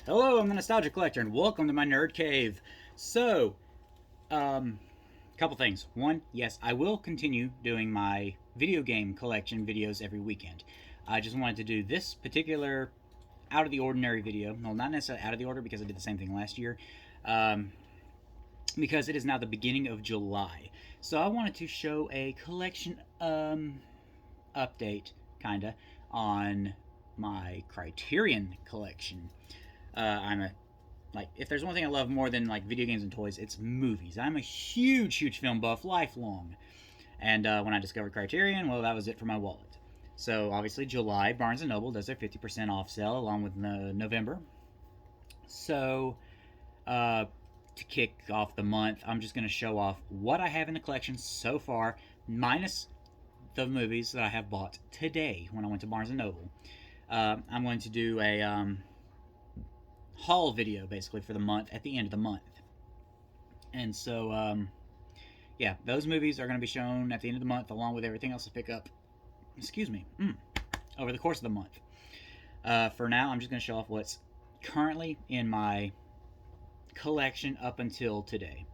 Hello, I'm the Nostalgia Collector, and welcome to my Nerd Cave. So, couple things. One, yes, I will continue doing my video game collection videos every weekend. I just wanted to do this particular out of the ordinary video. Well, not necessarily out of the order because I did the same thing last year. Um, because it is now the beginning of July. So I wanted to show a collection update, kinda, on my Criterion collection. I'm a like if there's one thing I love more than like video games and toys, it's movies. I'm a huge film buff, lifelong. And when I discovered Criterion, well, that was it for my wallet. So obviously, July Barnes and Noble does their 50% off sale along with November. So to kick off the month, I'm just going to show off what I have in the collection so far, minus the movies that I have bought today when I went to Barnes and Noble. I'm going to do a haul video basically for the month at the end of the month. And so, yeah, those movies are going to be shown at the end of the month along with everything else to pick up, excuse me, over the course of the month. For now, I'm just going to show off what's currently in my collection up until today.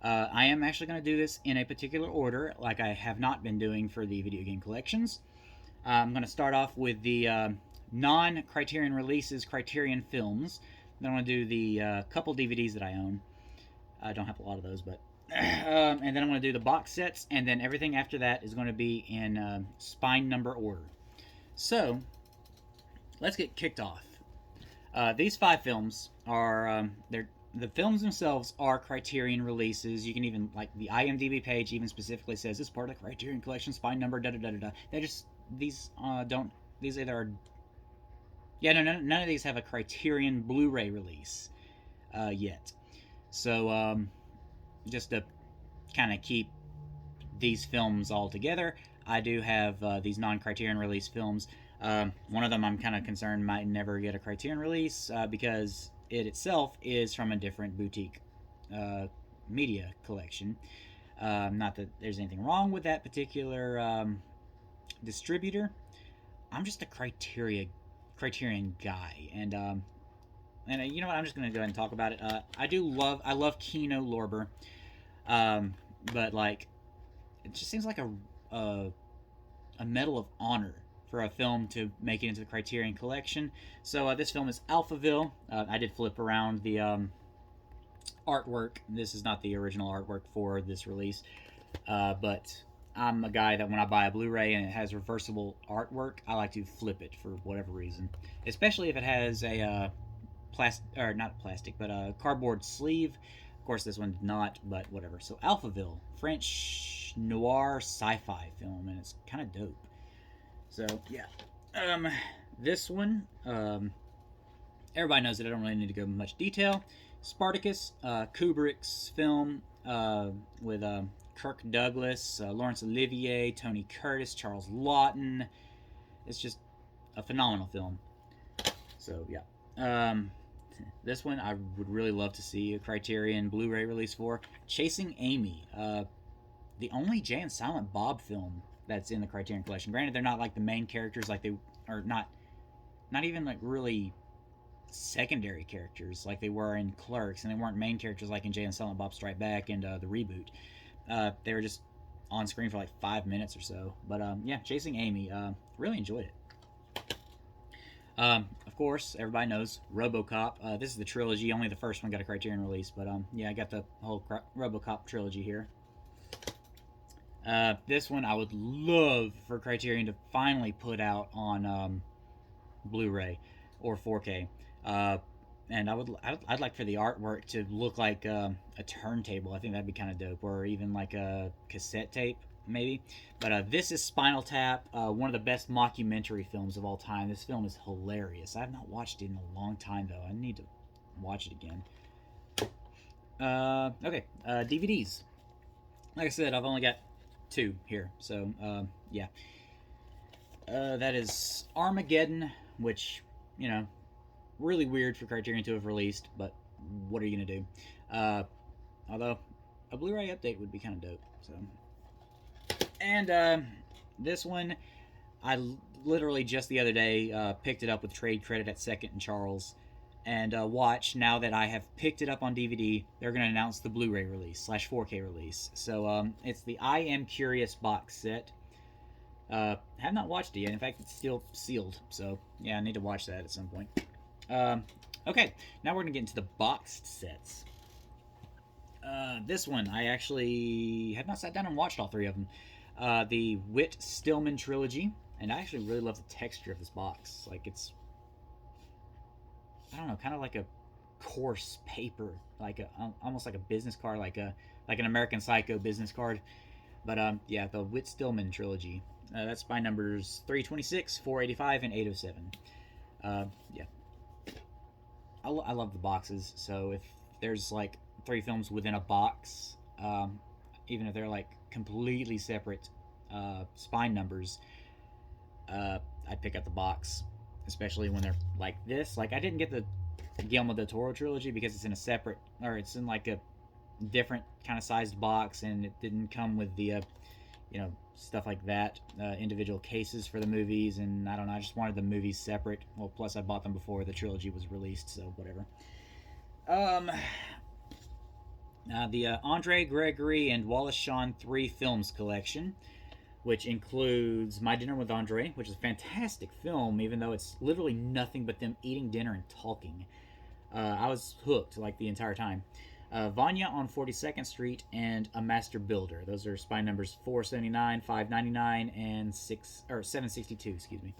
I am actually going to do this in a particular order, like I have not been doing for the video game collections. I'm going to start off with the non-Criterion releases, Criterion films. Then I'm going to do the couple DVDs that I own. I don't have a lot of those, but and then I'm going to do the box sets, and then everything after that is going to be in spine number order. So let's get kicked off. These 5 films are the films themselves are Criterion releases. You can even, like, the IMDb page even specifically says this part of the Criterion collection, spine number, da da da da da. They just these don't these either are none of these have a Criterion Blu-ray release yet. So just to kind of keep these films all together, I do have these non-Criterion release films. One of them I'm kind of concerned might never get a Criterion release because it itself is from a different boutique media collection. Not that there's anything wrong with that particular distributor. I'm just a Criterion guy, and you know what? I'm just gonna go ahead and talk about it. I love Kino Lorber, but like, it just seems like a medal of honor for a film to make it into the Criterion collection. So this film is Alphaville. I did flip around the artwork. This is not the original artwork for this release, but I'm a guy that when I buy a Blu-ray and it has reversible artwork, I like to flip it for whatever reason, especially if it has a not plastic, but a cardboard sleeve. Of course, this one did not, but whatever. So Alphaville, French noir sci-fi film, and it's kind of dope. So yeah, this one, everybody knows that I don't really need to go into much detail. Spartacus, Kubrick's film with Kirk Douglas, Laurence Olivier, Tony Curtis, Charles Lawton. It's just a phenomenal film. So yeah, this one I would really love to see a Criterion Blu-ray release for. Chasing Amy, the only Jay and Silent Bob film that's in the Criterion collection. Granted, they're not like the main characters, like they are not even like really secondary characters like they were in Clerks, and they weren't main characters like in Jay and Silent Bob Strike Back and the reboot. They were just on screen for like 5 minutes or so. But yeah, Chasing Amy, really enjoyed it. Of course, everybody knows RoboCop. This is the trilogy. Only the first one got a Criterion release, but yeah, I got the whole RoboCop trilogy here. This one I would love for Criterion to finally put out on Blu-ray or 4K. And I'd like for the artwork to look like a turntable. I think that'd be kind of dope, or even like a cassette tape, maybe. But this is Spinal Tap, one of the best mockumentary films of all time. This film is hilarious. I have not watched it in a long time though. I need to watch it again. Okay, DVDs. Like I said, I've only got 2 here, so yeah. That is Armageddon, which, you know, really weird for Criterion to have released, but what are you gonna do? Although a Blu-ray update would be kind of dope. So, and this one, I literally just the other day picked it up with trade credit at Second and Charles, and watch now that I have picked it up on DVD. They're going to announce the Blu-ray release slash 4K release. So it's the I Am Curious box set. Have not watched it yet. In fact, it's still sealed. So yeah, I need to watch that at some point. Okay, now we're going to get into the boxed sets. This one, I actually have not sat down and watched all three of them. The Whit Stillman trilogy, and I actually really love the texture of this box. Like, it's, I don't know, kind of like a coarse paper, like almost like a business card, like an American Psycho business card. But yeah, the Whit Stillman trilogy. That's by numbers 326, 485, and 807. Yeah, I love the boxes. So if there's like 3 films within a box, even if they're like completely separate spine numbers, I'd pick up the box, especially when they're like this. Like, I didn't get the Guillermo del Toro trilogy because it's in a separate, or it's in like a different kind of sized box, and it didn't come with the stuff like that, individual cases for the movies, and I don't know, I just wanted the movies separate. Well, plus I bought them before the trilogy was released, so whatever. The Andre Gregory and Wallace Shawn 3 Films collection, which includes My Dinner with Andre, which is a fantastic film, even though it's literally nothing but them eating dinner and talking. I was hooked like the entire time. Vanya on 42nd Street and A Master Builder. Those are spine numbers 479, 599, and 762. Excuse me.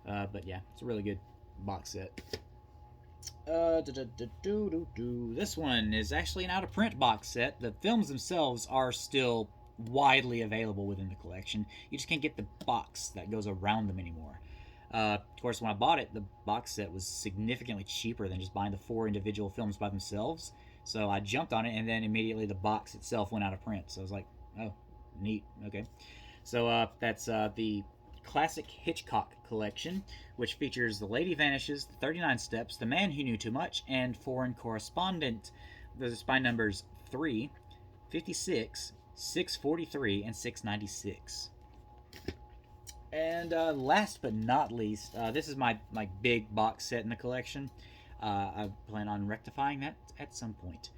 But yeah, it's a really good box set. This one is actually an out-of-print box set. The films themselves are still widely available within the collection. You just can't get the box that goes around them anymore. Of course, when I bought it, the box set was significantly cheaper than just buying the 4 individual films by themselves. So I jumped on it, and then immediately the box itself went out of print. So I was like, oh, neat. Okay. So that's the Classic Hitchcock collection, which features The Lady Vanishes, The 39 Steps, The Man Who Knew Too Much, and Foreign Correspondent. Those are spine numbers 3, 56, 643, and 696. And last but not least, this is my big box set in the collection. I plan on rectifying that at some point.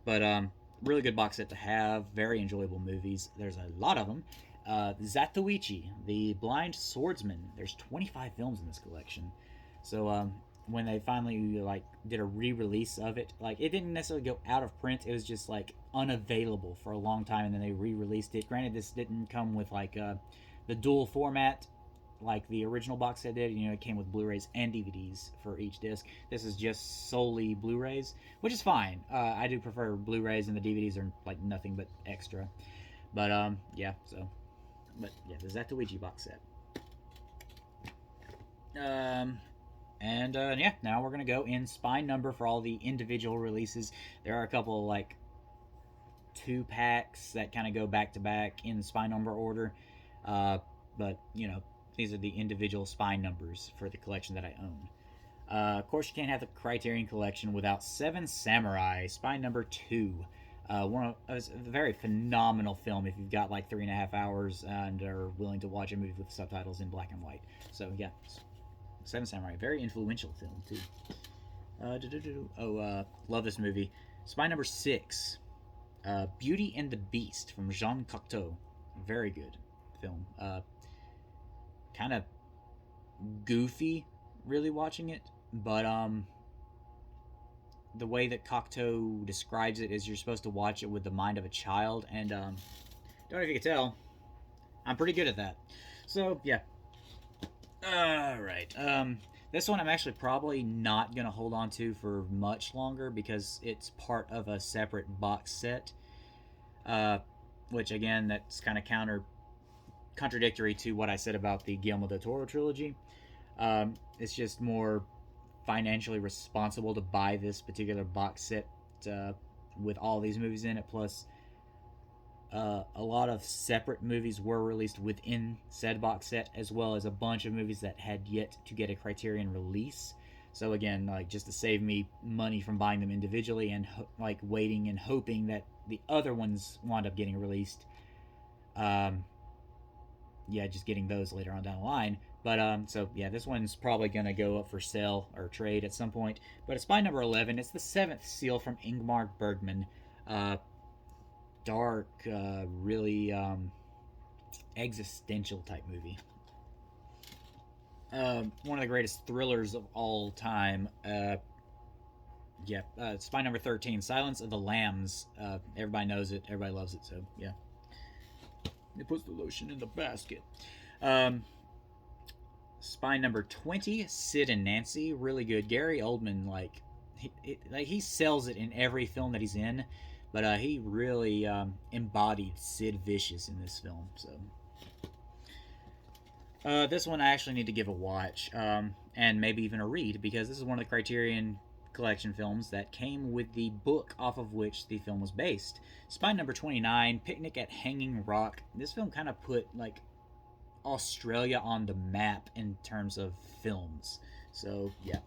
But really good box set to have. Very enjoyable movies. There's a lot of them. Zatoichi, The Blind Swordsman. There's 25 films in this collection. So when they finally did a re-release of it, it didn't necessarily go out of print. It was just unavailable for a long time, and then they re-released it. Granted, this didn't come with the dual format like the original box set did. It came with Blu-rays and DVDs for each disc. This is just solely Blu-rays, which is fine. I do prefer Blu-rays, and the DVDs are nothing but extra. But yeah, so. But yeah, the Zatoichi box set. Yeah, now we're gonna go in spine number for all the individual releases. There are a couple 2-packs that kind of go back to back in spine number order, but these are the individual spine numbers for the collection that I own. Of course, you can't have the Criterion collection without Seven Samurai, spine number 2. A very phenomenal film if you've got 3.5 hours and are willing to watch a movie with subtitles in black and white. So yeah, Seven Samurai, very influential film too. Love this movie. Spine number 6, Beauty and the Beast from Jean Cocteau. Very good film. Kind of goofy, really watching it, but the way that Cocteau describes it is you're supposed to watch it with the mind of a child, and don't know if you can tell, I'm pretty good at that. So yeah. Alright. This one I'm actually probably not going to hold on to for much longer because it's part of a separate box set, which again, that's kind of contradictory to what I said about the Guillermo del Toro trilogy. It's just more financially responsible to buy this particular box set with all these movies in it. Plus, a lot of separate movies were released within said box set, as well as a bunch of movies that had yet to get a Criterion release. So again, just to save me money from buying them individually and waiting and hoping that the other ones wound up getting released. Yeah, just getting those later on down the line. But so yeah, this one's probably gonna go up for sale or trade at some point. But it's by number 11. It's the seventh seal from Ingmar Bergman. Uh, Dark, really existential type movie. One of the greatest thrillers of all time. Yeah, it's by number 13. Silence of the Lambs. Everybody knows it. Everybody loves it. So yeah, it puts the lotion in the basket. Um, Spy number 20, Sid and Nancy, really good. Gary Oldman, he sells it in every film that he's in, but he really embodied Sid Vicious in this film. So this one I actually need to give a watch, and maybe even a read, because this is one of the Criterion Collection films that came with the book off of which the film was based. Spy number 29, Picnic at Hanging Rock. This film kind of put Australia on the map in terms of films. So yeah,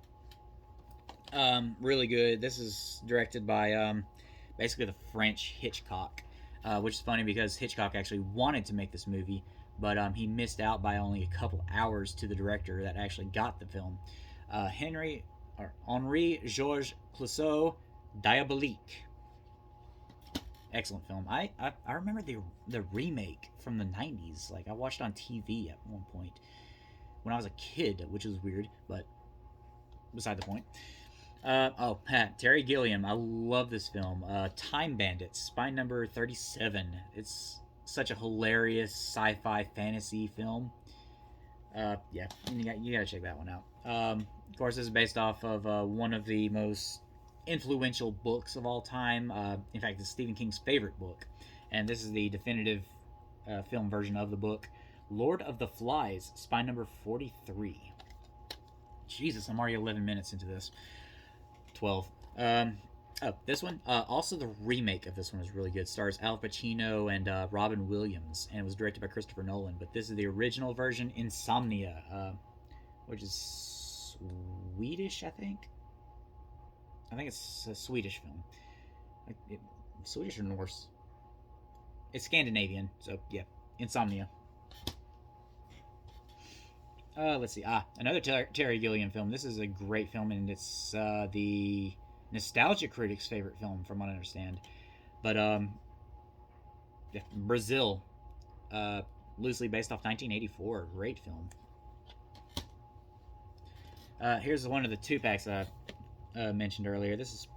really good. This is directed by basically the French Hitchcock, which is funny because Hitchcock actually wanted to make this movie, but he missed out by only a couple hours to the director that actually got the film. Henri Georges Clouseau, Diabolique. Excellent film. I remember the remake from the 90s. I watched it on TV at one point when I was a kid, which was weird, but beside the point. Terry Gilliam. I love this film. Time Bandits, Spy number 37. It's such a hilarious sci-fi fantasy film. Yeah, you gotta check that one out. Of course, this is based off of one of the most influential books of all time. In fact, it's Stephen King's favorite book, and this is the definitive film version of the book. Lord of the Flies, Spy number 43. Jesus, I'm already 11 minutes into this. 12. This one. Also, the remake of this one is really good. Stars Al Pacino and Robin Williams, and it was directed by Christopher Nolan. But this is the original version, Insomnia, which is Swedish, I think. I think it's a Swedish film. Swedish or Norse? It's Scandinavian, so yeah. Insomnia. Let's see. Another Terry Gilliam film. This is a great film, and it's the nostalgia critic's favorite film, from what I understand. But yeah, Brazil, loosely based off 1984. Great film. Here's one of the 2-packs I mentioned earlier. This is,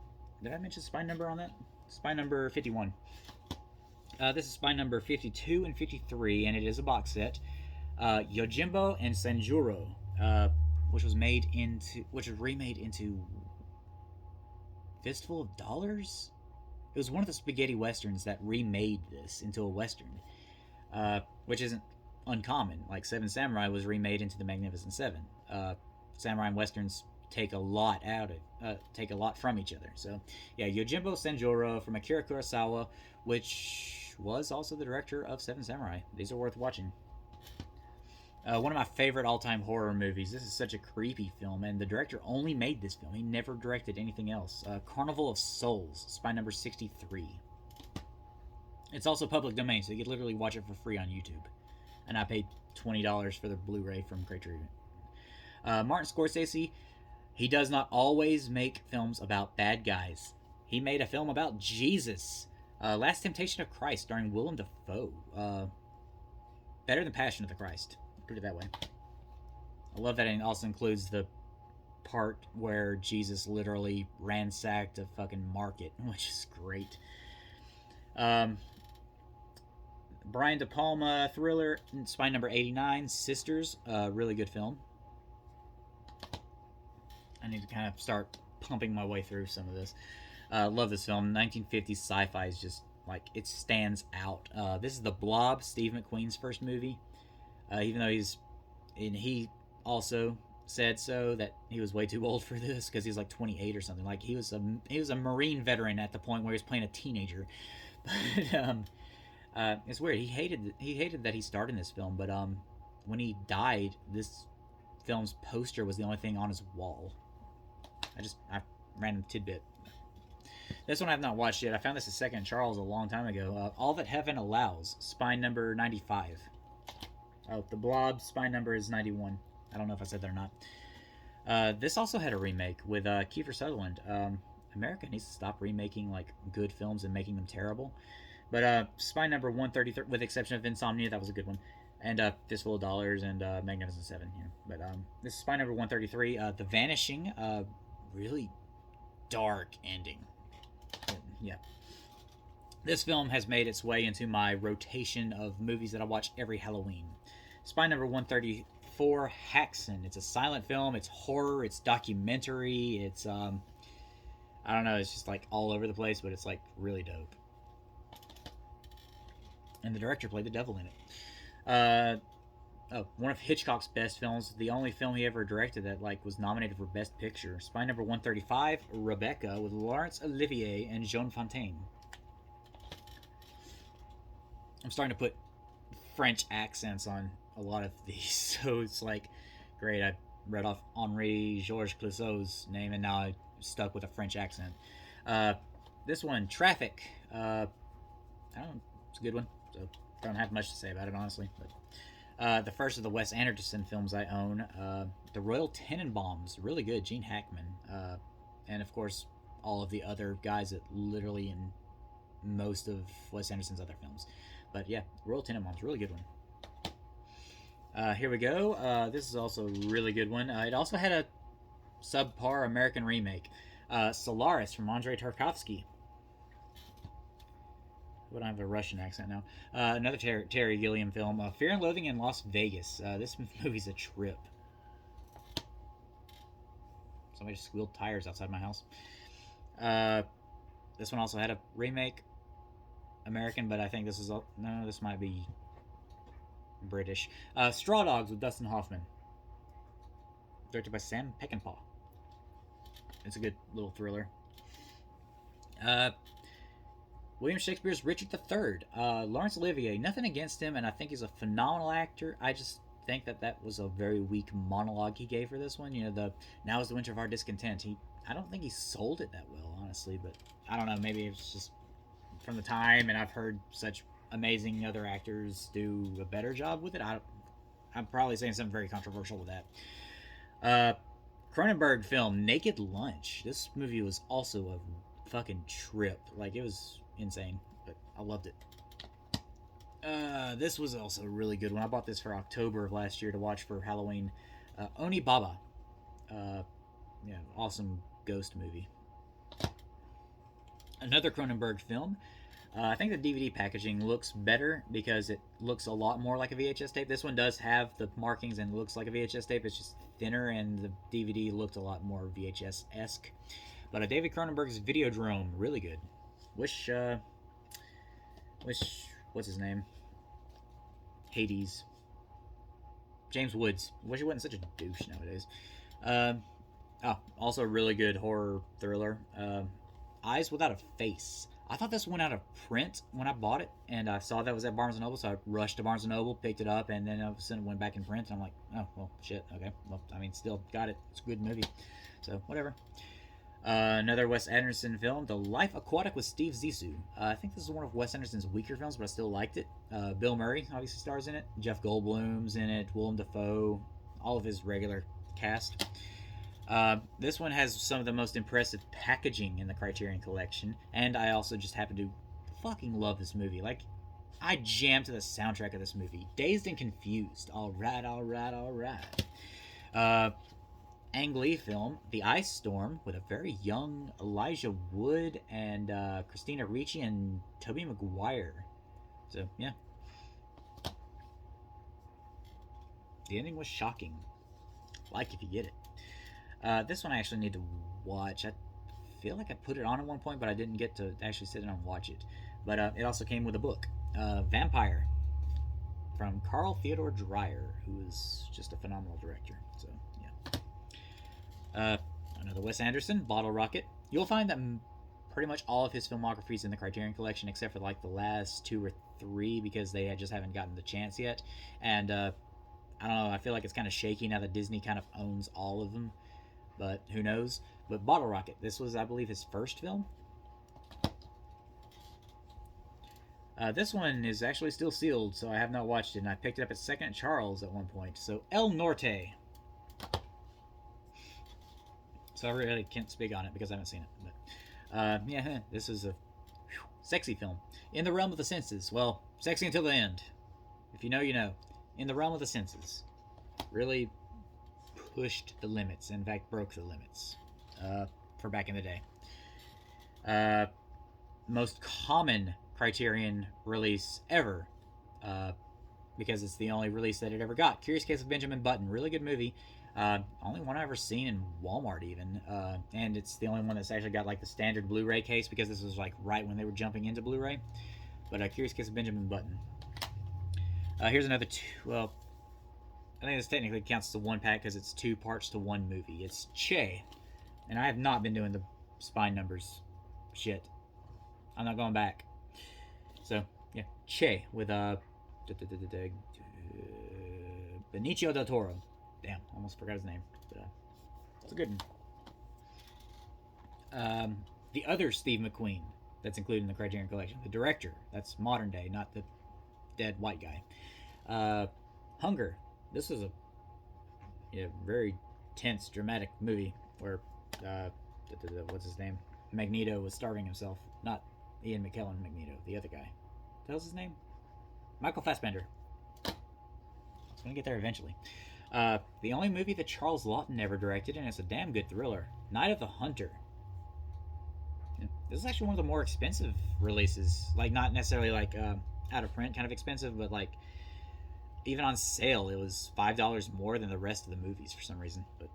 did I mention spy number on that? Spy number 51. This is spy number 52 and 53, and it is a box set. Yojimbo and Sanjuro, which was remade into Fistful of Dollars. It was one of the spaghetti westerns that remade this into a western, which isn't uncommon. Like Seven Samurai was remade into The Magnificent Seven. Samurai and westerns take a lot from each other. So yeah, Yojimbo Sanjuro from Akira Kurosawa, which was also the director of Seven Samurai. These are worth watching. One of my favorite all-time horror movies. This is such a creepy film, and the director only made this film. He never directed anything else. Carnival of Souls, spy number 63. It's also public domain, so you could literally watch it for free on YouTube. And I paid $20 for the Blu-ray from Criterion. Martin Scorsese, he does not always make films about bad guys. He made a film about Jesus. Last Temptation of Christ, starring Willem Dafoe. Better than Passion of the Christ. Put it that way. I love that it also includes the part where Jesus literally ransacked a fucking market, which is great. Brian De Palma thriller, spy number 89, Sisters, really good film. I need to kind of start pumping my way through some of this. Love this film. 1950s sci-fi is just it stands out. This is The Blob, Steve McQueen's first movie. Even though he also said so that he was way too old for this because he was 28 or something. He was a Marine veteran at the point where he was playing a teenager. But it's weird. He hated that he starred in this film, but when he died, this film's poster was the only thing on his wall. Random tidbit. This one I have not watched yet. I found this at Second Charles a long time ago. All That Heaven Allows, spy number 95. Oh, The Blob, spy number is 91. I don't know if I said that or not. This also had a remake with Kiefer Sutherland. America needs to stop remaking like good films and making them terrible. But Spy Number 133, with the exception of Insomnia, that was a good one. And Fistful of Dollars and Magnificent Seven here. But this is Spy Number 133. The Vanishing, really dark ending. Yeah. This film has made its way into my rotation of movies that I watch every Halloween. Spy Number 134, Haxon. It's a silent film. It's horror. It's documentary. It's I don't know. It's just like all over the place, but it's like really dope. And the director played the devil in it. One of Hitchcock's best films, the only film he ever directed that like was nominated for Best Picture. Spy Number 135, Rebecca, with Laurence Olivier and Joan Fontaine. I'm starting to put French accents on a lot of these, so it's like, great, I read off Henri Georges Clouseau's name, and now I'm stuck with a French accent. This one, Traffic. I don't know, it's a good one, so don't have much to say about it, honestly. But the first of the Wes Anderson films I own, The Royal Tenenbaums, really good, Gene Hackman. And of course, all of the other guys that literally in most of Wes Anderson's other films. But yeah, Royal Tenenbaums, really good one. Here we go. This is also a really good one. It also had a subpar American remake. Solaris from Andrei Tarkovsky. But I have a Russian accent now. Another Terry Gilliam film, Fear and Loathing in Las Vegas. This movie's a trip. Somebody just squealed tires outside my house. This one also had a remake, American, but I think this is no. This might be British. Straw Dogs with Dustin Hoffman, directed by Sam Peckinpah. It's a good little thriller. William Shakespeare's Richard III. Laurence Olivier. Nothing against him, and I think he's a phenomenal actor. I just think that was a very weak monologue he gave for this one. You know, the now is the winter of our discontent. I don't think he sold it that well, honestly. But I don't know. Maybe it's just from the time, and I've heard such amazing other actors do a better job with it. I'm probably saying something very controversial with that. Cronenberg film Naked Lunch. This movie was also a fucking trip. Like, it was insane, but I loved it. This was also a really good one. I bought this for October of last year to watch for Halloween. Oni Baba. Yeah, awesome ghost movie. Another Cronenberg film. I think the DVD packaging looks better because it looks a lot more like a VHS tape. This one does have the markings and looks like a VHS tape. It's just thinner, and the DVD looked a lot more VHS-esque. But David Cronenberg's Videodrome, really good. Wish, what's his name? Hades. James Woods. Wish he wasn't such a douche nowadays. Also a really good horror thriller. Eyes Without a Face. I thought this went out of print when I bought it, and I saw that was at Barnes & Noble, so I rushed to Barnes & Noble, picked it up, and then all of a sudden it went back in print, and I'm like, oh, well, shit, okay. Well, I mean, still got it. It's a good movie. So, whatever. Another Wes Anderson film, The Life Aquatic with Steve Zissou. I think this is one of Wes Anderson's weaker films, but I still liked it. Bill Murray obviously stars in it. Jeff Goldblum's in it. Willem Dafoe. All of his regular cast. This one has some of the most impressive packaging in the Criterion Collection, and I also just happen to fucking love this movie. Like, I jammed to the soundtrack of this movie. Dazed and Confused. Alright. Ang Lee film, The Ice Storm, with a very young Elijah Wood and Christina Ricci and Tobey Maguire. So, yeah. The ending was shocking. Like if you get it. This one I actually need to watch. I feel like I put it on at one point, but I didn't get to actually sit down and watch it. But it also came with a book. Vampire, from Carl Theodor Dreyer, who is just a phenomenal director. So, yeah. Another Wes Anderson, Bottle Rocket. You'll find that pretty much all of his filmography is in the Criterion Collection, except for like the last 2 or 3, because they just haven't gotten the chance yet. And I don't know, I feel like it's kind of shaky now that Disney kind of owns all of them, but who knows. But Bottle Rocket, this was, I believe, his first film. This one is actually still sealed, so I have not watched it, and I picked it up at Second Charles at one point. So El Norte. so I really can't speak on it because I haven't seen it. But yeah, this is a sexy film in the realm of the senses. Well, sexy until the end. If you know, you know. In the realm of the senses, really pushed the limits. In fact, broke the limits for back in the day. Uh, Most common Criterion release ever, because it's the only release that it ever got. Curious Case of Benjamin Button, really good movie. Only one I've ever seen in Walmart even, and it's the only one that's actually got like the standard Blu-ray case because this was like right when they were jumping into Blu-ray. But Curious Case of Benjamin Button. Here's another two. Well, I think this technically counts as a one pack because it's 2 parts to one movie. It's Che, and I have not been doing the spine numbers shit. I'm not going back. So yeah, Che with Benicio del Toro. Damn, almost forgot his name. But, it's a good one. The other Steve McQueen that's included in the Criterion Collection, the director. That's modern day, not the dead white guy. Hunger. This was a very tense, dramatic movie where what's his name? Magneto was starving himself. Not Ian McKellen Magneto, the other guy. What the hell's his name? Michael Fassbender. I was gonna get there eventually. The only movie that Charles Lawton ever directed, and it's a damn good thriller. Night of the Hunter. This is actually one of the more expensive releases. Like, not necessarily like out of print kind of expensive, but like even on sale it was $5 more than the rest of the movies for some reason. But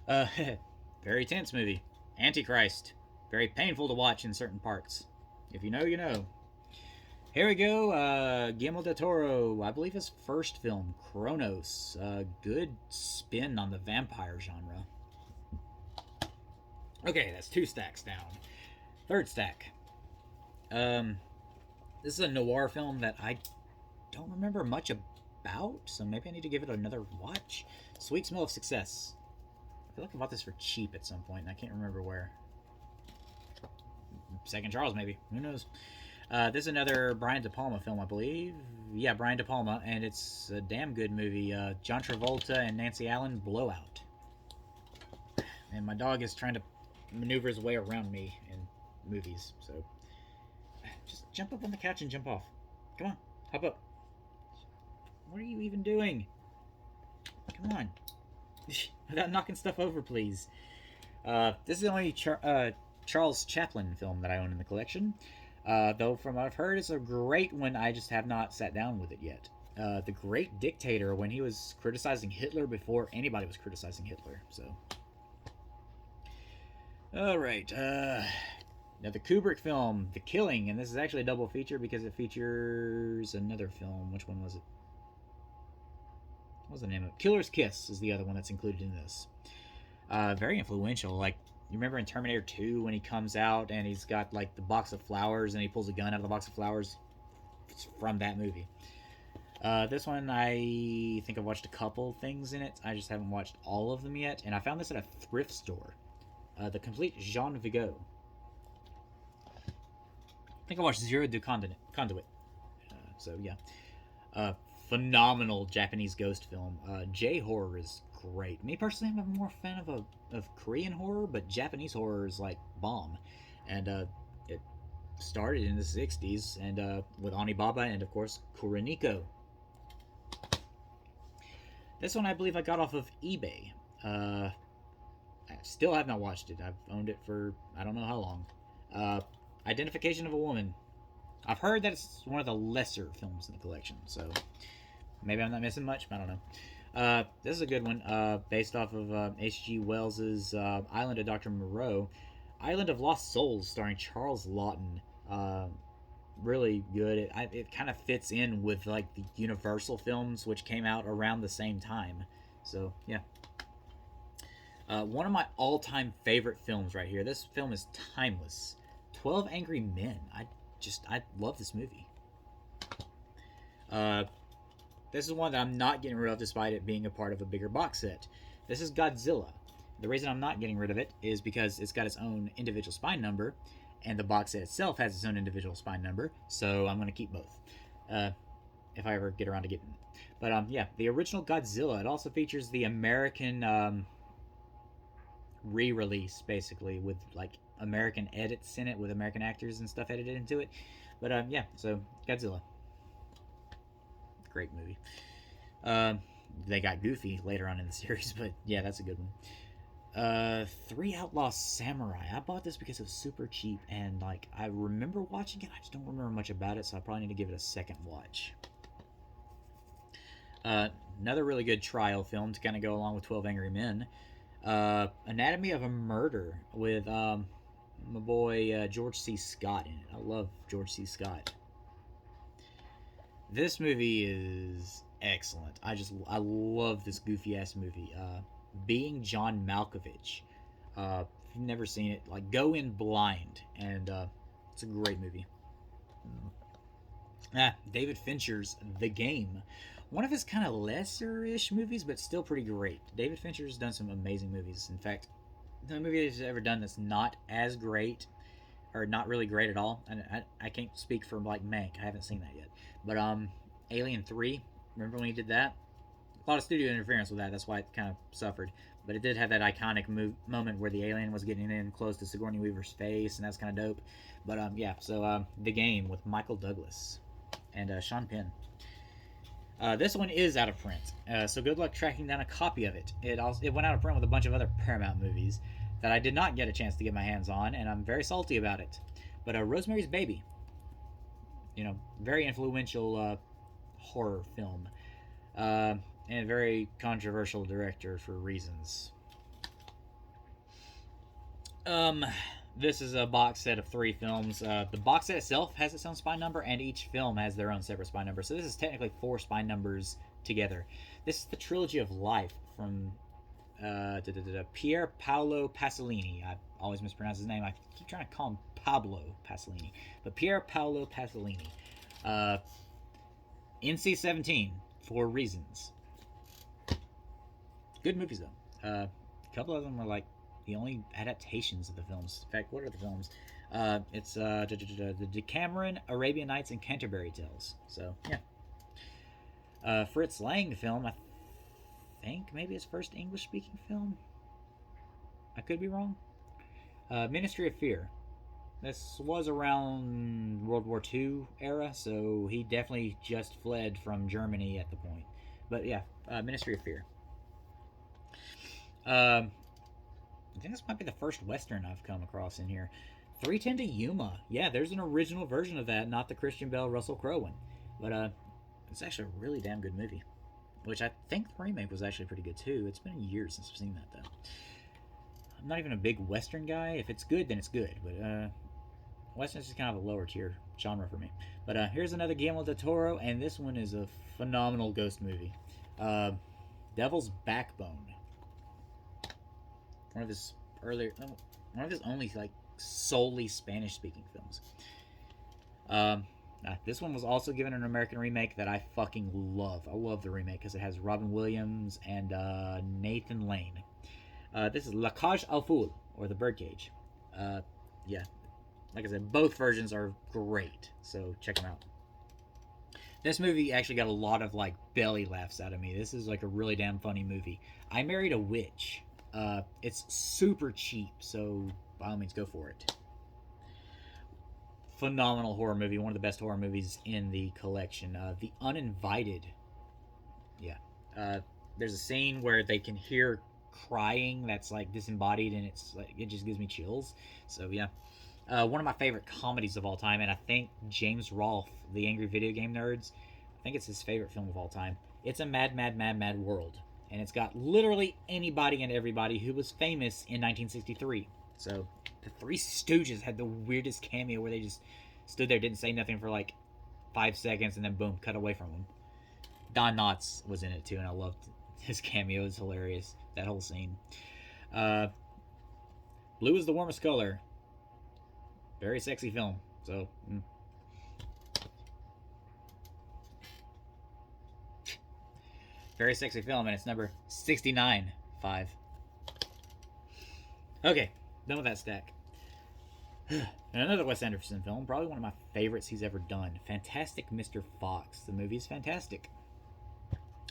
yeah. Very tense movie. Antichrist. Very painful to watch in certain parts. If you know, you know. Here we go. Guillermo del Toro, I believe his first film, Kronos. Good spin on the vampire genre. Okay, that's 2 stacks down. 3rd stack. This is a noir film that I don't remember much about, so maybe I need to give it another watch. Sweet Smell of Success. I feel like I bought this for cheap at some point, and I can't remember where. Second Charles, maybe. Who knows? This is another Brian De Palma film, I believe. Yeah, Brian De Palma, and it's a damn good movie. John Travolta and Nancy Allen, Blowout. And my dog is trying to maneuver his way around me in movies, so just jump up on the couch and jump off. Come on, hop up. What are you even doing? Come on. Without knocking stuff over, please. This is the only Charles Chaplin film that I own in the collection. Though from what I've heard, it's a great one. I just have not sat down with it yet. The Great Dictator, when he was criticizing Hitler before anybody was criticizing Hitler. So, all right. Now the Kubrick film, The Killing, and this is actually a double feature because it features another film. Which one was it? What was the name of it? Killer's Kiss is the other one that's included in this. Very influential. Like, you remember in Terminator 2 when he comes out and he's got like the box of flowers and he pulls a gun out of the box of flowers? It's from that movie. This one, I think I've watched a couple things in it. I just haven't watched all of them yet. And I found this at a thrift store. The complete Jean Vigo. I think I watched Zero du Conduit. So yeah. Phenomenal Japanese ghost film. J-horror is great. Me personally, I'm more a fan of Korean horror, but Japanese horror is like bomb. And it started in the 60s and with Onibaba and of course Kuroniko. This one I believe I got off of eBay. I still have not watched it. I've owned it for I don't know how long. Identification of a Woman. I've heard that it's one of the lesser films in the collection, so maybe I'm not missing much. I don't know. This is a good one, based off of H.G. Wells's Island of Dr. Moreau. Island of Lost Souls, starring Charles Lawton. Really good. It kind of fits in with like the Universal films, which came out around the same time. So yeah. One of my all-time favorite films right here. This film is timeless. 12 Angry Men. I love this movie. This is one that I'm not getting rid of despite it being a part of a bigger box set. This is Godzilla. The reason I'm not getting rid of it is because it's got its own individual spine number, and the box set itself has its own individual spine number, so I'm going to keep both. If I ever get around to getting it. But yeah, the original Godzilla, it also features the American re-release basically with like American edits in it with American actors and stuff edited into it. But yeah, so Godzilla, great movie. Um, they got goofy later on in the series, but yeah, that's a good one. Three Outlaw Samurai. I bought this because it was super cheap, and like I remember watching it. I just don't remember much about it, so I probably need to give it a second watch. Uh, Another really good trial film to kind of go along with 12 Angry Men. Anatomy of a Murder with my boy George C. Scott in it. I love George C. Scott. This movie is excellent. I love this goofy ass movie. Being John Malkovich. If you've never seen it, like go in blind, and it's a great movie. David Fincher's The Game, one of his kind of lesser-ish movies, but still pretty great. David Fincher's done some amazing movies. In fact, the only movie he's ever done that's not as great, or not really great at all, and I can't speak for like Mank. I haven't seen that yet, but Alien 3. Remember when he did that? A lot of studio interference with that. That's why it kind of suffered. But it did have that iconic moment where the alien was getting in close to Sigourney Weaver's face, and that's kind of dope. But yeah, so The Game with Michael Douglas and Sean Penn. This one is out of print, so good luck tracking down a copy of it. It went out of print with a bunch of other Paramount movies that I did not get a chance to get my hands on, and I'm very salty about it. But Rosemary's Baby, very influential horror film. And a very controversial director for reasons. This is a box set of 3 films. The box set itself has its own spine number, and each film has their own separate spine number. So this is technically 4 spine numbers together. This is the trilogy of life from Pier Paolo Pasolini. I always mispronounce his name. I keep trying to call him Pablo Pasolini, but Pier Paolo Pasolini. NC-17 for reasons. Good movies though. A couple of them were like the only adaptations of the films. In fact, what are the films? It's the Decameron, Arabian Nights, and Canterbury Tales. So yeah. Fritz Lang film. I think maybe his first English-speaking film. I could be wrong. Ministry of Fear. This was around World War II era, so he definitely just fled from Germany at the point. But yeah, Ministry of Fear. I think this might be the first Western I've come across in here. 310 to Yuma. Yeah, there's an original version of that, not the Christian Bale, Russell Crowe one. But it's actually a really damn good movie. Which I think the remake was actually pretty good too. It's been years since I've seen that though. I'm not even a big Western guy. If it's good, then it's good. But Western's just kind of a lower tier genre for me. But here's another Guillermo del Toro, and this one is a phenomenal ghost movie. Devil's Backbone. One of his only like solely Spanish-speaking films. This one was also given an American remake that I fucking love. I love the remake because it has Robin Williams and Nathan Lane. This is La Cage aux Fous, or The Birdcage. Yeah, like I said, both versions are great, so check them out. This movie actually got a lot of like belly laughs out of me. This is like a really damn funny movie. I Married a Witch. It's super cheap, so by all means go for it. Phenomenal horror movie, one of the best horror movies in the collection. The Uninvited. Yeah. There's a scene where they can hear crying that's like disembodied, and it's like it just gives me chills. So yeah. One of my favorite comedies of all time, and I think James Rolfe, the Angry Video Game Nerds, I think it's his favorite film of all time. It's a mad, mad, mad, mad world. And it's got literally anybody and everybody who was famous in 1963. So, the Three Stooges had the weirdest cameo where they just stood there, didn't say nothing for like 5 seconds, and then boom, cut away from them. Don Knotts was in it too, and I loved his cameo. It was hilarious, that whole scene. Blue is the Warmest Color. Very sexy film. So, very sexy film, and it's number 69.5. Okay, done with that stack. And another Wes Anderson film, probably one of my favorites he's ever done. Fantastic Mr. Fox. The movie is fantastic.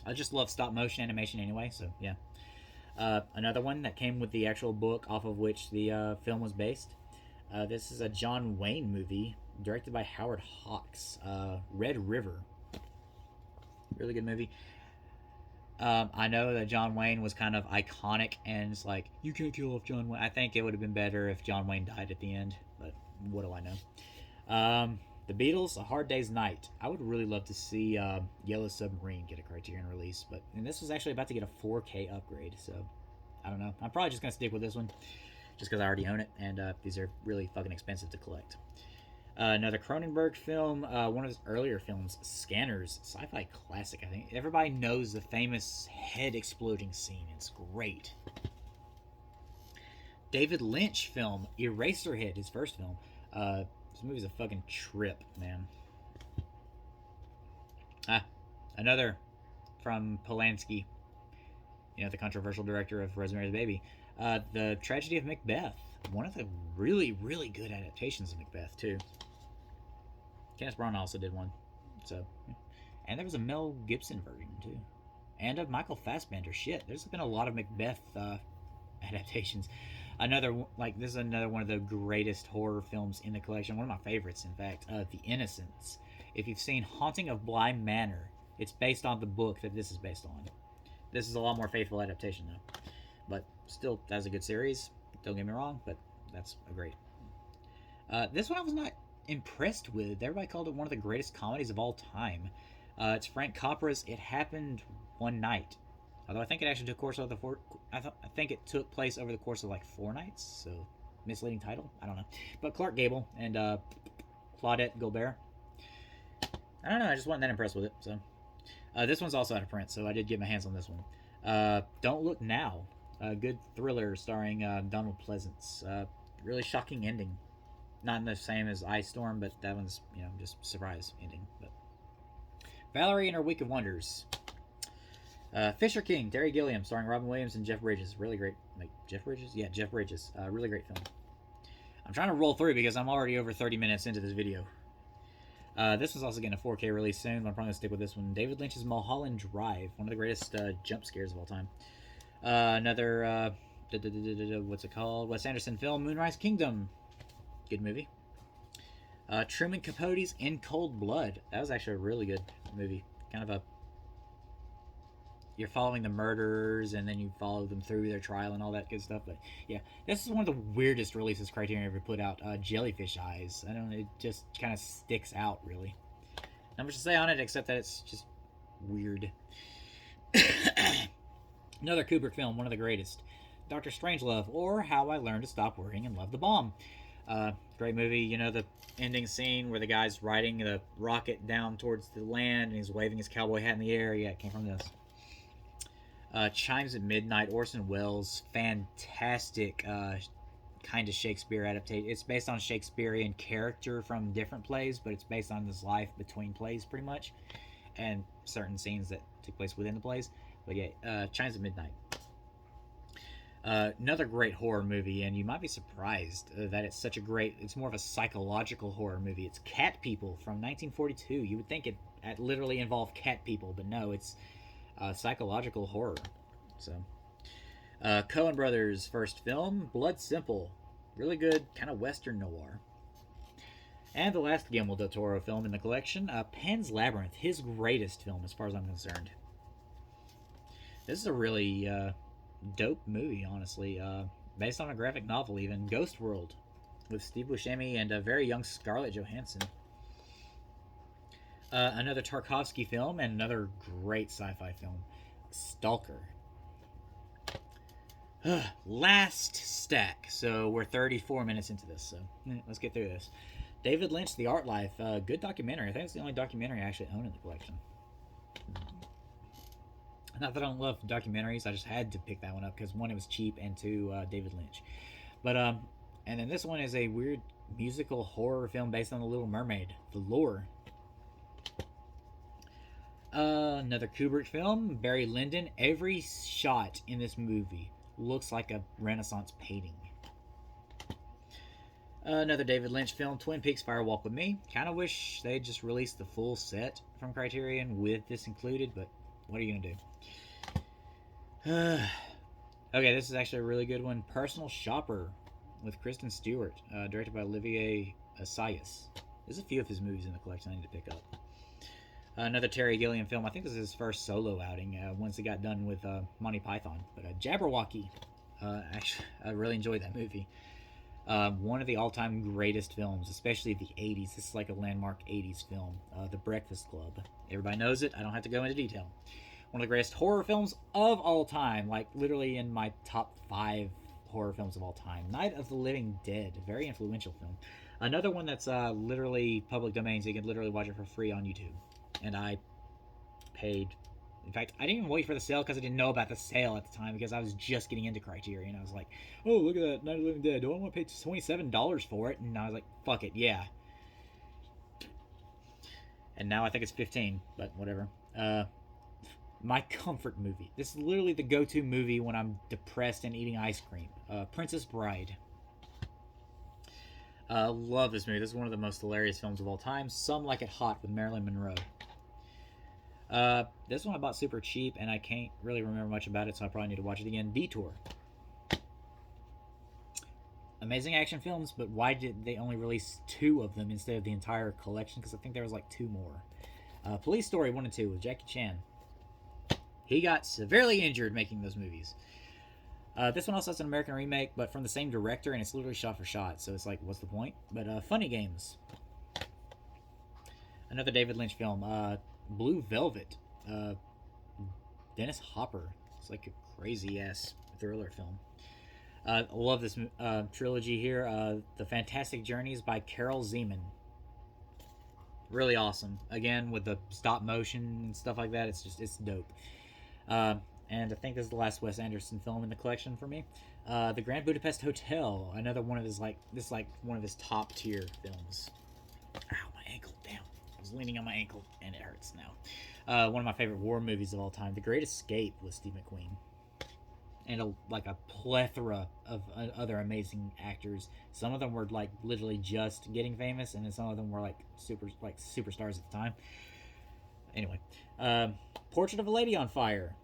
I just love stop motion animation anyway, so yeah. Another one that came with the actual book off of which the film was based. This is a John Wayne movie directed by Howard Hawks. Red River. Really good movie. I know that John Wayne was kind of iconic, and it's like, you can't kill off John Wayne. I think it would have been better if John Wayne died at the end, but what do I know? The Beatles, A Hard Day's Night. I would really love to see Yellow Submarine get a Criterion release, and this was actually about to get a 4K upgrade, so I don't know. I'm probably just going to stick with this one, just because I already own it, and these are really fucking expensive to collect. Another Cronenberg film, one of his earlier films, Scanners, sci-fi classic, I think. Everybody knows the famous head exploding scene. It's great. David Lynch film, Eraserhead, his first film. This movie's a fucking trip, man. Another from Polanski, the controversial director of Rosemary's Baby. The Tragedy of Macbeth, one of the really, really good adaptations of Macbeth, too. Kenneth Branagh also did one. And there was a Mel Gibson version, too. And of Michael Fassbender. Shit, there's been a lot of Macbeth adaptations. This is another one of the greatest horror films in the collection. One of my favorites, in fact. The Innocents. If you've seen Haunting of Bly Manor, it's based on the book that this is based on. This is a lot more faithful adaptation, though. But still, that's a good series. Don't get me wrong, but that's a great. This one I was not impressed with. Everybody called it one of the greatest comedies of all time. It's Frank Capra's It Happened One Night. Although I think it actually took course over I think it took place over the course of like 4 nights. So misleading title. I don't know. But Clark Gable and Claudette Gobert. I don't know. I just wasn't that impressed with it. So this one's also out of print. So I did get my hands on this one. Don't Look Now. A good thriller starring Donald Pleasance. Really shocking ending. Not the same as Ice Storm, but that one's, just surprise ending. But Valerie and Her Week of Wonders. Fisher King, Terry Gilliam, starring Robin Williams and Jeff Bridges. Really great. Jeff Bridges? Yeah, Jeff Bridges. Really great film. I'm trying to roll through because I'm already over 30 minutes into this video. This one's also getting a 4K release soon, but I'm probably going to stick with this one. David Lynch's Mulholland Drive. One of the greatest jump scares of all time. Another, what's it called? Wes Anderson film, Moonrise Kingdom. Good movie. Truman Capote's In Cold Blood. That was actually a really good movie. Kind of you're following the murderers, and then you follow them through their trial and all that good stuff. But yeah, this is one of the weirdest releases Criterion ever put out. Jellyfish Eyes. I don't know, it just kind of sticks out, really. Not much to say on it, except that it's just weird. Another Kubrick film, one of the greatest. Dr. Strangelove, or How I Learned to Stop Worrying and Love the Bomb. Great movie. The ending scene where the guy's riding the rocket down towards the land and he's waving his cowboy hat in the air. Yeah, it came from this. Chimes at Midnight, Orson Welles. Fantastic kind of Shakespeare adaptation. It's based on Shakespearean character from different plays, but it's based on his life between plays, pretty much. And certain scenes that took place within the plays. But yeah, Chimes at Midnight. Another great horror movie, and you might be surprised that it's more of a psychological horror movie. It's Cat People from 1942. You would think it literally involved cat people, but no, it's psychological horror. So, Coen Brothers' first film, Blood Simple. Really good, kind of Western noir. And the last Guillermo del Toro film in the collection, Pan's Labyrinth, his greatest film as far as I'm concerned. This is a really dope movie, honestly. Based on a graphic novel, even. Ghost World, with Steve Buscemi and a very young Scarlett Johansson. Another Tarkovsky film, and another great sci-fi film, Stalker. Last stack. So we're 34 minutes into this, so let's get through this. David Lynch, The Art Life. Good documentary. I think it's the only documentary I actually own in the collection. Not that I don't love documentaries, I just had to pick that one up because one, it was cheap, and two, David Lynch. But and then this one is a weird musical horror film based on The Little Mermaid, The Lure. Another Kubrick film, Barry Lyndon. Every shot in this movie looks like a Renaissance painting. Another David Lynch film, Twin Peaks: Fire Walk with Me. Kind of wish they'd just released the full set from Criterion with this included, but what are you gonna do? Okay, this is actually a really good one. Personal Shopper with Kristen Stewart, directed by Olivier Assayas. There's a few of his movies in the collection I need to pick up. Another Terry Gilliam film. I think this is his first solo outing once he got done with Monty Python. But Jabberwocky. Actually, I really enjoyed that movie. One of the all-time greatest films, especially the 80s. This is like a landmark 80s film. The Breakfast Club. Everybody knows it. I don't have to go into detail. One of the greatest horror films of all time. Like, literally in my top 5 horror films of all time. Night of the Living Dead. Very influential film. Another one that's literally public domain, so you can literally watch it for free on YouTube. And I paid... In fact, I didn't even wait for the sale because I didn't know about the sale at the time because I was just getting into Criterion. I was like, oh, look at that, Night of the Living Dead. Do I want to pay $27 for it? And I was like, fuck it, yeah. And now I think it's 15, but whatever. My comfort movie. This is literally the go-to movie when I'm depressed and eating ice cream. Princess Bride. Love this movie. This is one of the most hilarious films of all time. Some Like It Hot with Marilyn Monroe. This one I bought super cheap, and I can't really remember much about it, so I probably need to watch it again. Detour. Amazing action films, but why did they only release 2 of them instead of the entire collection? Because I think there was like 2 more. Police Story 1 and 2 with Jackie Chan. He got severely injured making those movies. This one also has an American remake, but from the same director, and it's literally shot for shot, so it's like, what's the point? But Funny Games. Another David Lynch film. Blue Velvet. Dennis Hopper. It's like a crazy-ass thriller film. I love this trilogy here. The Fantastic Journeys by Carol Zeman. Really awesome. Again, with the stop motion and stuff like that, it's dope. And I think this is the last Wes Anderson film in the collection for me. The Grand Budapest Hotel, another one of his one of his top tier films. Ow, my ankle, damn. I was leaning on my ankle and it hurts now. One of my favorite war movies of all time, The Great Escape with Steve McQueen. And a plethora of other amazing actors. Some of them were like literally just getting famous, and then some of them were like superstars at the time. Anyway, Portrait of a Lady on Fire.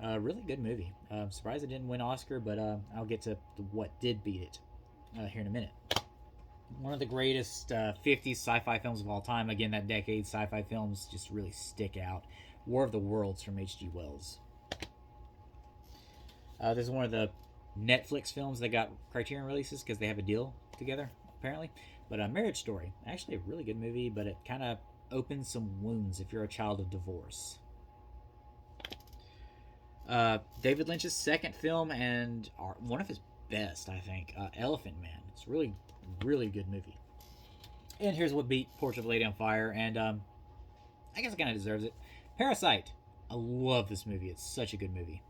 Really good movie. Surprised it didn't win Oscar, but I'll get to what did beat it here in a minute. One of the greatest 50s sci-fi films of all time. Again, that decade, sci-fi films just really stick out. War of the Worlds from H.G. Wells. This is one of the Netflix films that got Criterion releases because they have a deal together, apparently. But Marriage Story. Actually a really good movie, but it kind of opens some wounds if you're a child of divorce. David Lynch's second film and one of his best, I think. Elephant Man. It's a really, really good movie. And here's what beat Portrait of a Lady on Fire, and I guess it kind of deserves it. Parasite. I love this movie. It's such a good movie.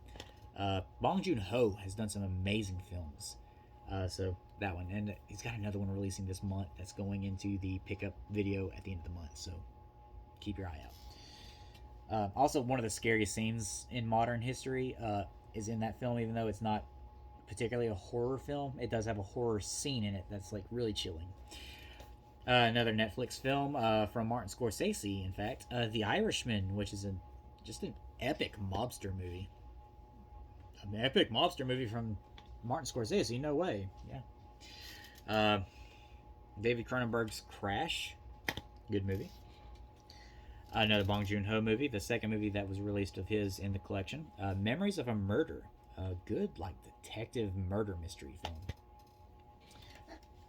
Bong Joon-ho has done some amazing films. So that one. And he's got another one releasing this month that's going into the pickup video at the end of the month. So keep your eye out. Also, one of the scariest scenes in modern history is in that film, even though it's not particularly a horror film. It does have a horror scene in it that's like really chilling. Another Netflix film from Martin Scorsese, in fact. The Irishman, which is just an epic mobster movie. An epic mobster movie from Martin Scorsese, no way. Yeah. David Cronenberg's Crash, good movie. Another Bong Joon-ho movie, the second movie that was released of his in the collection. Memories of a Murder, a good detective murder mystery film.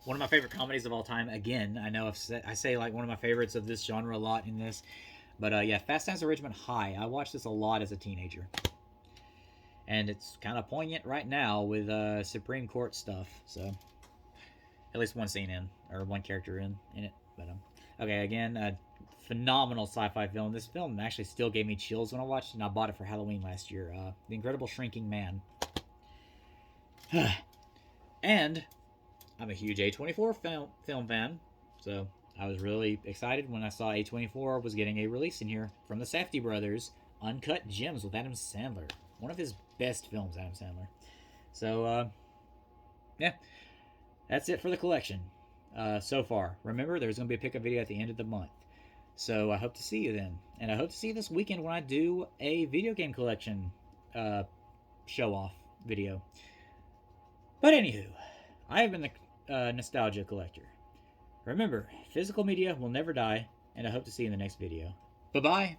One of my favorite comedies of all time. Again, I know I say like one of my favorites of this genre a lot in this, but yeah, Fast Times at Ridgemont High. I watched this a lot as a teenager. And it's kind of poignant right now with Supreme Court stuff. So, at least one scene or one character in it. But okay, again, phenomenal sci-fi film. This film actually still gave me chills when I watched it, and I bought it for Halloween last year. The Incredible Shrinking Man. And I'm a huge A24 film fan, so I was really excited when I saw A24 was getting a release in here from the Safdie brothers, Uncut Gems with Adam Sandler. One of his best films, Adam Sandler. So, yeah, that's it for the collection so far. Remember, there's going to be a pickup video at the end of the month. So I hope to see you then. And I hope to see you this weekend when I do a video game collection show off video. But anywho, I have been the Nostalgia Collector. Remember, physical media will never die, and I hope to see you in the next video. Bye-bye.